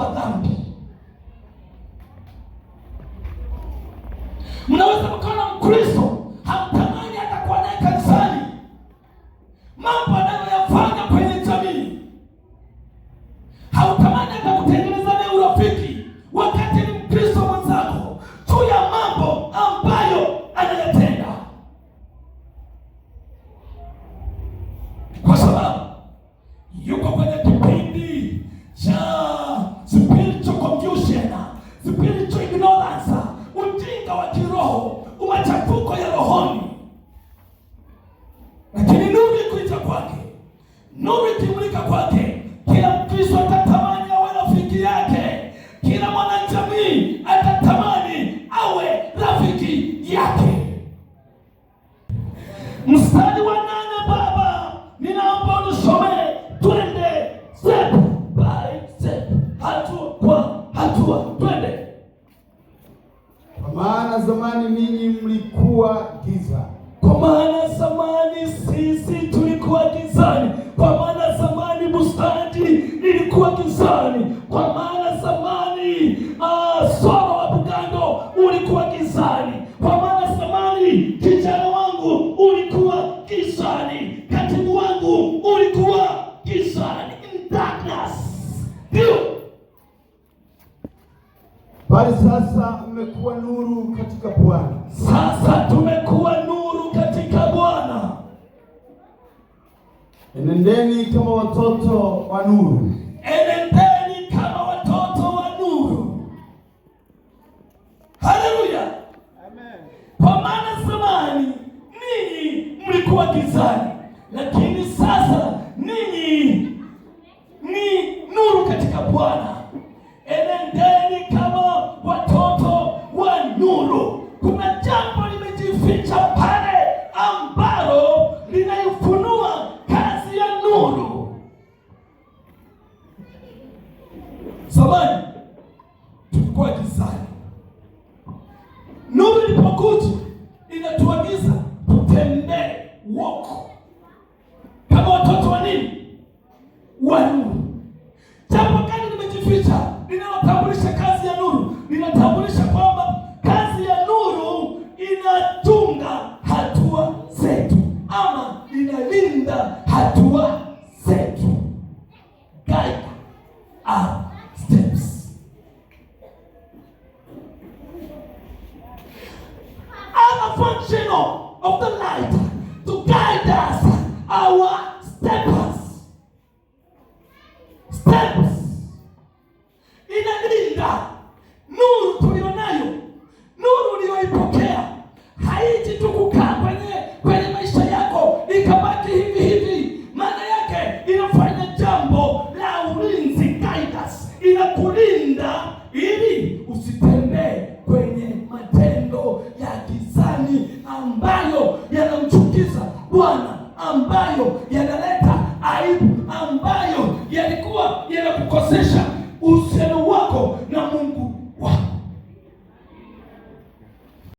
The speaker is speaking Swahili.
wa dhambi. Mnaweza mkaona Mkristo hamtamani hata kuwa naye kanisani, mambo anayoyafanya kwenye jamii hautamani hata kutengeneza naye urafiki, wakati ni Mkristo mwenzako, juu ya mambo ambayo anayatenda, kwa sababu yuko kwenye kipindi cha spiritual confusion, spiritual ignorance, ujinga wa kiroho, machafuko ya rohoni. Lakini nuru ikuja kwake, nuru ikimulika kwake, kila Mkristo atatamani awe rafiki yake, kila mwanajamii atatamani awe rafiki yake. Mstari wa 8, Baba, ninaomba unisomee, twende step by step, hatua kwa hatua, twende. Kwa maana zamani ninyi mlikuwa giza. Kwa maana zamani sisi tulikuwa gizani. Kwa maana zamani bustani ilikuwa gizani. Kwa maana zamani Soro wa Bugando ulikuwa gizani. Kwa maana zamani kijana wangu ulikuwa gizani, katibu wangu ulikuwa gizani, in darkness. Ndio. Bali sasa mmekuwa nuru katika Bwana. Sasa tumekuwa nuru katika Bwana. Enendeni kama watoto wa nuru. Enendeni kama watoto wa nuru. Haleluya. Amen. Kwa maana zamani ninyi mlikuwa gizani, lakini sasa ninyi ni nuru katika Bwana. Enendeni kama watoto wa nuru. Kuna jambo limejificha pale ambalo linaifunua kazi ya nuru. Zamani tulikuwa gizani. Nuru ilipokuja inatuagiza tutembee, walk kama watoto wa nini? Wa nuru. Jambo gani limejificha linalotambulisha kazi ya nuru? Linatambulisha kwamba kazi ya nuru inatunga hatua zetu, ama inalinda hatua zetu, guide our steps. Other function of the light to guide us, our steps. Inalinda nuru tulionayo, nuru uliyoipokea haiji tu kukaa kwenye maisha yako ikabaki hivi hivi. Maana yake inafanya jambo la ulinzi, guidance, inakulinda ili usitembee kwenye matendo ya gizani ambayo yanamchukiza Bwana, ambayo yana